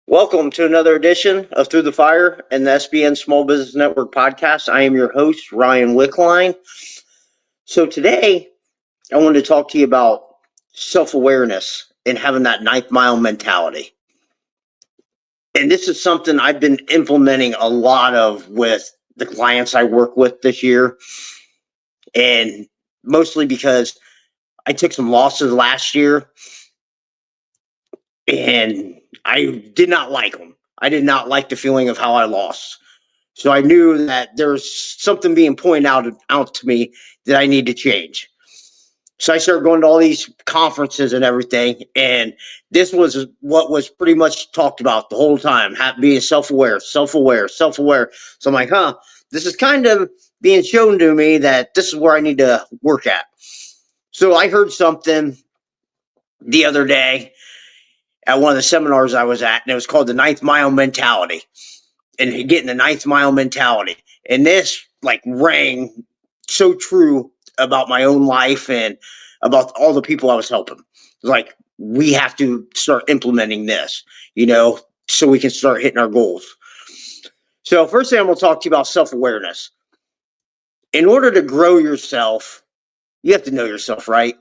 Welcome to another edition of Through the Fire and the SBN Small Business Network podcast. I am your host, Ryan Wickline. So today, I wanted to talk to you about self-awareness and having that ninth mile mentality. And this is something I've been implementing a lot of with the clients I work with this year. And mostly because I took some losses last year and I did not like them. I did not like the feeling of how I lost. So I knew that there was something being pointed out to me that I need to change. So I started going to all these conferences and everything, and this was what was pretty much talked about the whole time: being self-aware, self-aware, self-aware. So I'm like, this is kind of being shown to me that this is where I need to work at. So I heard something the other day at one of the seminars I was at, and it was called the ninth mile mentality. And getting the ninth mile mentality. And this rang so true about my own life and about all the people I was helping. Like, we have to start implementing this, so we can start hitting our goals. So first thing I'm going to talk to you about self-awareness. In order to grow yourself, you have to know yourself, right?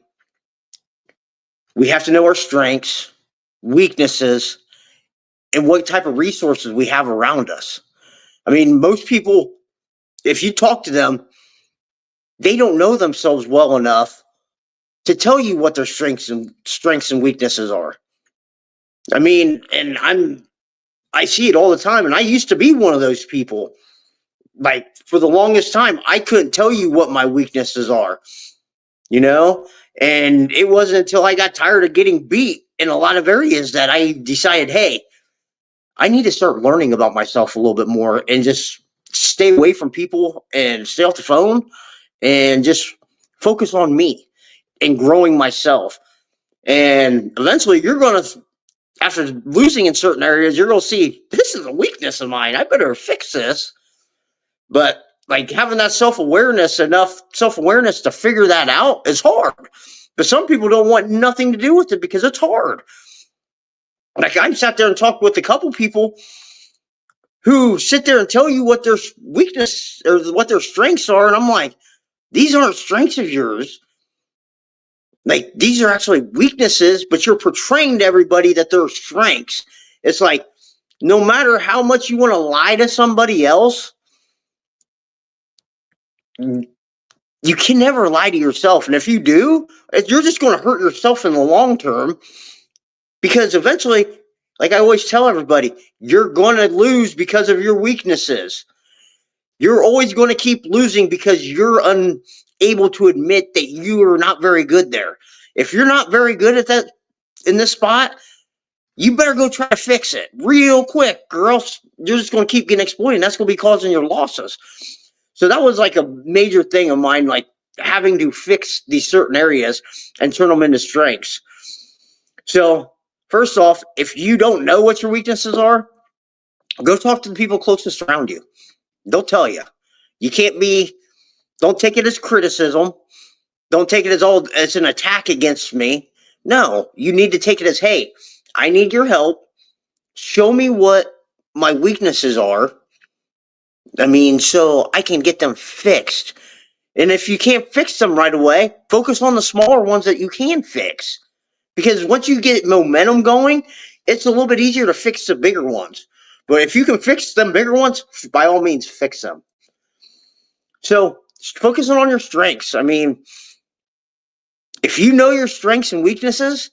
We have to know our strengths, weaknesses, and what type of resources we have around us. I mean, most people, if you talk to them, they don't know themselves well enough to tell you what their strengths and weaknesses are. I mean, and I see it all the time, and I used to be one of those people. Like, for the longest time, I couldn't tell you what my weaknesses are, and it wasn't until I got tired of getting beat in a lot of areas that I decided, hey, I need to start learning about myself a little bit more and just stay away from people and stay off the phone and just focus on me and growing myself. And eventually you're going to, after losing in certain areas, you're going to see, this is a weakness of mine. I better fix this. But having that enough self-awareness to figure that out is hard. But some people don't want nothing to do with it because it's hard. I sat there and talked with a couple people who sit there and tell you what their weakness or what their strengths are. And I'm like, these aren't strengths of yours. These are actually weaknesses, but you're portraying to everybody that they're strengths. It's like, no matter how much you want to lie to somebody else, you can never lie to yourself. And if you do, you're just going to hurt yourself in the long term, because eventually, like I always tell everybody, you're going to lose because of your weaknesses. You're always going to keep losing because you're unable to admit that you are not very good there. If you're not very good at that in this spot, you better go try to fix it real quick, or else you're just going to keep getting exploited. And that's going to be causing your losses. So that was a major thing of mine, having to fix these certain areas and turn them into strengths. So first off, if you don't know what your weaknesses are, go talk to the people closest around you. They'll tell you. Don't take it as criticism. Don't take it as an attack against me. No, you need to take it as, hey, I need your help. Show me what my weaknesses are. So I can get them fixed. And if you can't fix them right away, focus on the smaller ones that you can fix. Because once you get momentum going, it's a little bit easier to fix the bigger ones. But if you can fix them bigger ones, by all means, fix them. So focusing on your strengths. If you know your strengths and weaknesses,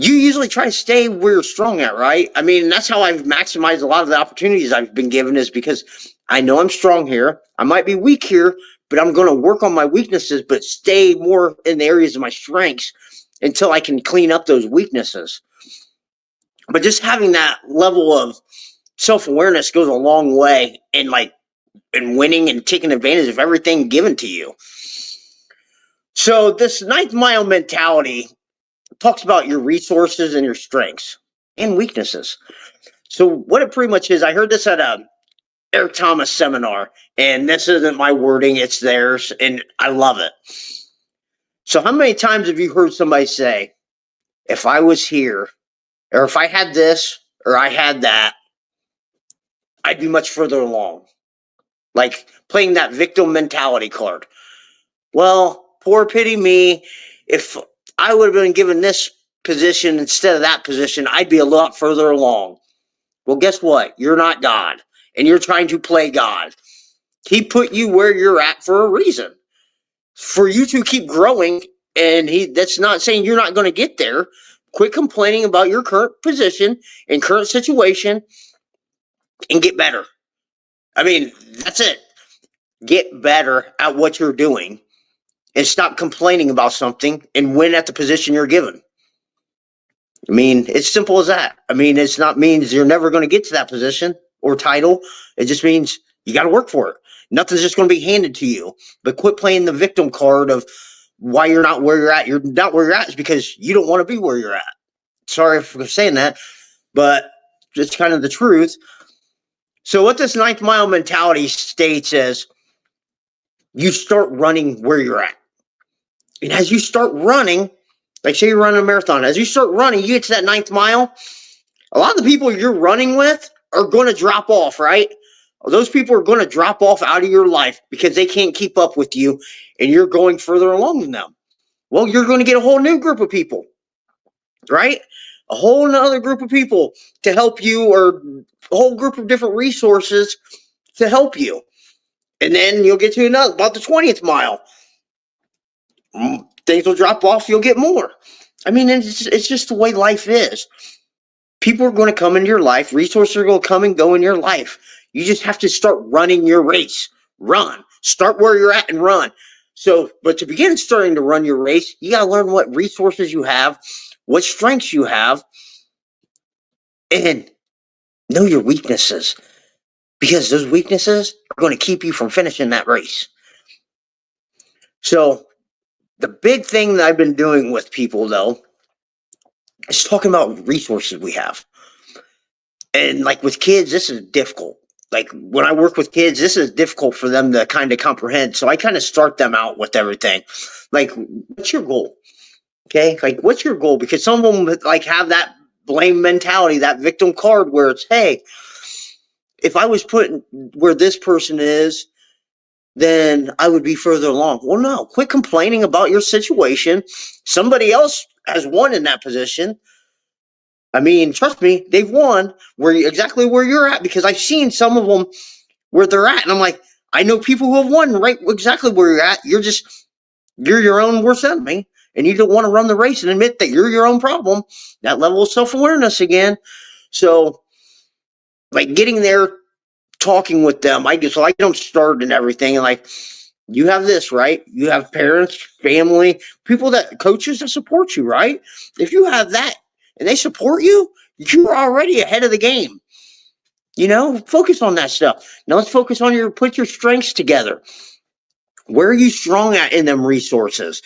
you usually try to stay where you're strong at, right? That's how I've maximized a lot of the opportunities I've been given, is because I know I'm strong here. I might be weak here, but I'm going to work on my weaknesses, but stay more in the areas of my strengths until I can clean up those weaknesses. But just having that level of self-awareness goes a long way in winning and taking advantage of everything given to you. So this ninth mile mentality talks about your resources and your strengths and weaknesses. So what it pretty much is, I heard this at a Eric Thomas seminar, and this isn't my wording, it's theirs, and I love it. So how many times have you heard somebody say, if I was here, or if I had this, or I had that, I'd be much further along. Like playing that victim mentality card. Well, poor pity me. If I would have been given this position instead of that position, I'd be a lot further along. Well, guess what? You're not God, and you're trying to play God. He put you where you're at for a reason, for you to keep growing, and that's not saying you're not going to get there. Quit complaining about your current position and current situation and get better. I mean, that's it. Get better at what you're doing and stop complaining about something and win at the position you're given. I mean, it's simple as that. I mean, it's not means you're never going to get to that position or title. It just means you got to work for it. Nothing's just going to be handed to you. But quit playing the victim card of why you're not where you're at. You're not where you're at is because you don't want to be where you're at. Sorry for saying that, but it's kind of the truth. So what this ninth mile mentality states is you start running where you're at. And as you start running, like say you're running a marathon, as you start running, you get to that ninth mile, a lot of the people you're running with are going to drop off, right? Those people are going to drop off out of your life because they can't keep up with you and you're going further along than them. Well, you're going to get a whole new group of people, right? A whole nother group of people to help you, or a whole group of different resources to help you. And then you'll get to another, about the 20th mile. Things will drop off, you'll get more. I mean, it's just the way life is. People are going to come into your life. Resources are going to come and go in your life. You just have to start running your race. Run. Start where you're at and run. So, but to begin starting to run your race, you got to learn what resources you have, what strengths you have, and know your weaknesses. Because those weaknesses are going to keep you from finishing that race. So, the big thing that I've been doing with people, though, is talking about resources we have. And like with kids, this is difficult. Like when I work with kids, this is difficult for them to kind of comprehend. So I kind of start them out with everything. Like, what's your goal? Okay. Like, what's your goal? Because some of them like have that blame mentality, that victim card where it's, hey, if I was put where this person is, then I would be further along. Well, no, quit complaining about your situation. Somebody else has won in that position. I mean, trust me, they've won exactly where you're at, because I've seen some of them where they're at. And I'm like, I know people who have won right exactly where you're at. You're your own worst enemy. And you don't want to run the race and admit that you're your own problem. That level of self-awareness again. So, like getting there, talking with them, I get them started and everything. And like, you have this, right? You have parents, family, coaches that support you, right? If you have that and they support you, you're already ahead of the game. Focus on that stuff. Now let's focus on put your strengths together. Where are you strong at in them resources?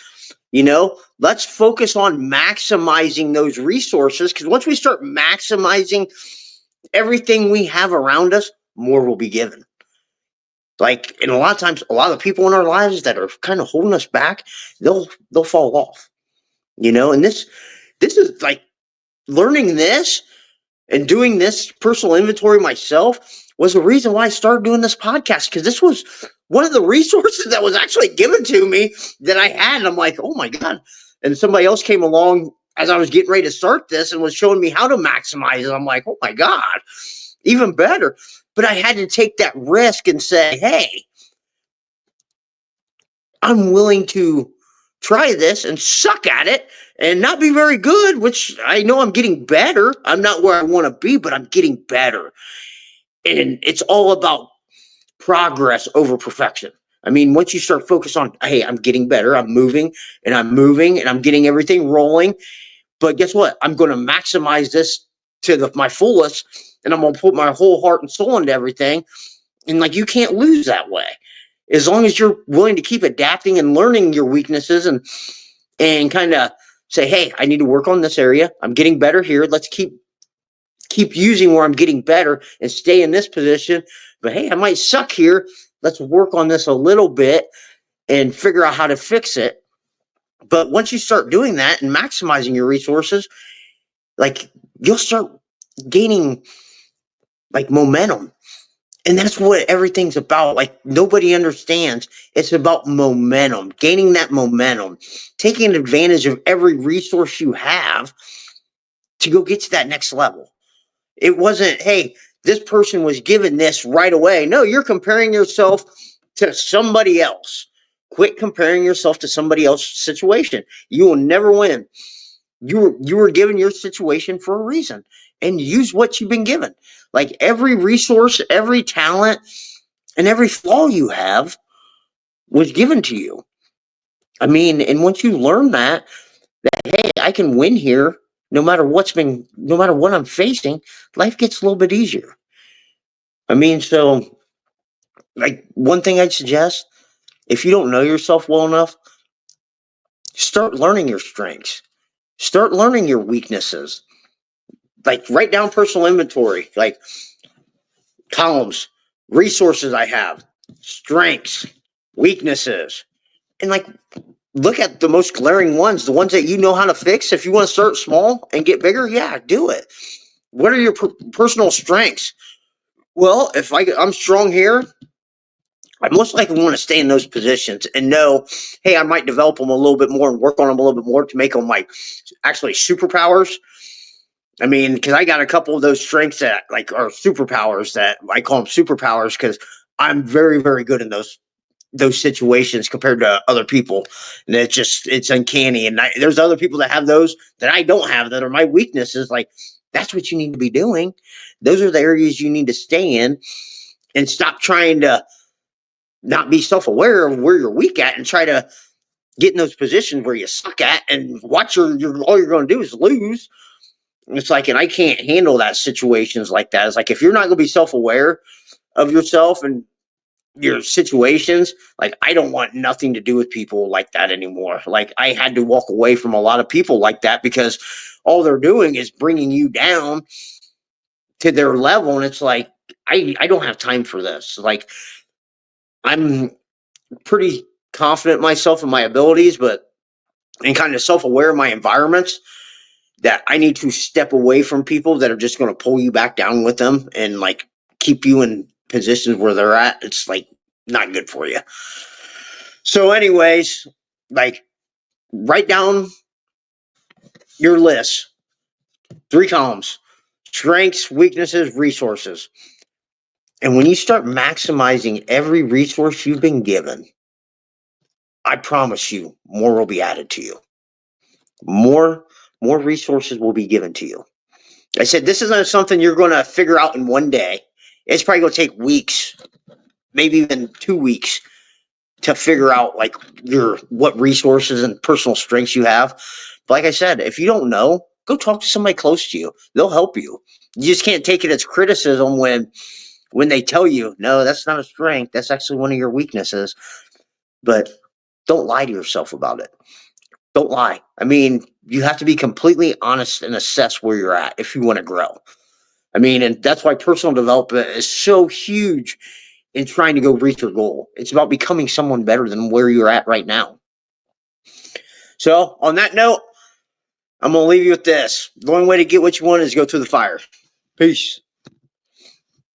Let's focus on maximizing those resources, because once we start maximizing everything we have around us, more will be given. Like, and a lot of times, a lot of people in our lives that are kind of holding us back, they'll fall off, and this is like learning this and doing this personal inventory myself was the reason why I started doing this podcast, because this was one of the resources that was actually given to me that I had. And I'm like, oh my God. And somebody else came along as I was getting ready to start this and was showing me how to maximize it. I'm like, oh my God, even better. But I had to take that risk and say, hey, I'm willing to try this and suck at it and not be very good, which I know I'm getting better. I'm not where I want to be, but I'm getting better. And it's all about progress over perfection. I mean, once you start focus on, hey, I'm getting better, I'm moving and I'm getting everything rolling. But guess what? I'm going to maximize this to my fullest, and I'm going to put my whole heart and soul into everything. And like, you can't lose that way. As long as you're willing to keep adapting and learning your weaknesses and kind of say, hey, I need to work on this area. I'm getting better here. Let's keep using where I'm getting better and stay in this position. But hey, I might suck here. Let's work on this a little bit and figure out how to fix it. But once you start doing that and maximizing your resources, like, you'll start gaining like momentum. And that's what everything's about. Like, nobody understands. It's about momentum, gaining that momentum, taking advantage of every resource you have to go get to that next level. It wasn't, hey, this person was given this right away. No, you're comparing yourself to somebody else. Quit comparing yourself to somebody else's situation. You will never win. You were given your situation for a reason, and use what you've been given. Like, every resource, every talent, and every flaw you have was given to you. I mean, and once you learn that, hey, I can win here no matter what I'm facing, life gets a little bit easier. I mean, so, like, one thing I'd suggest, if you don't know yourself well enough, start learning your strengths. Start learning your weaknesses. Like, write down personal inventory, like columns, resources I have, strengths, weaknesses, and like look at the most glaring ones, the ones that you know how to fix. If you want to start small and get bigger, yeah, do it. What are your personal strengths? Well, if I'm strong here, I most likely want to stay in those positions and know, hey, I might develop them a little bit more and work on them a little bit more to make them like actually superpowers. I mean, because I got a couple of those strengths that like are superpowers, that I call them superpowers because I'm very, very good in those situations compared to other people. And it's uncanny. And there's other people that have those that I don't have, that are my weaknesses. Like, that's what you need to be doing. Those are the areas you need to stay in, and stop trying to not be self-aware of where you're weak at and try to get in those positions where you suck at and watch your all you're going to do is lose. It's like, and I can't handle that situations like that. It's like, if you're not going to be self-aware of yourself and your situations, like, I don't want nothing to do with people like that anymore. Like, I had to walk away from a lot of people like that because all they're doing is bringing you down to their level. And it's like, I don't have time for this. Like, I'm pretty confident in myself and my abilities, but and kind of self-aware of my environments, that I need to step away from people that are just going to pull you back down with them and like keep you in positions where they're at. It's like not good for you. So, anyways, like, write down your list, 3 columns: strengths, weaknesses, resources. And when you start maximizing every resource you've been given, I promise you, more will be added to you. More, more resources will be given to you. I said, this isn't something you're going to figure out in one day. It's probably going to take weeks, maybe even 2 weeks, to figure out like what resources and personal strengths you have. But like I said, if you don't know, go talk to somebody close to you. They'll help you. You just can't take it as criticism when they tell you, no, that's not a strength. That's actually one of your weaknesses. But don't lie to yourself about it. Don't lie. I mean, you have to be completely honest and assess where you're at if you want to grow. I mean, and that's why personal development is so huge in trying to go reach your goal. It's about becoming someone better than where you're at right now. So, on that note, I'm going to leave you with this. The only way to get what you want is go through the fire. Peace.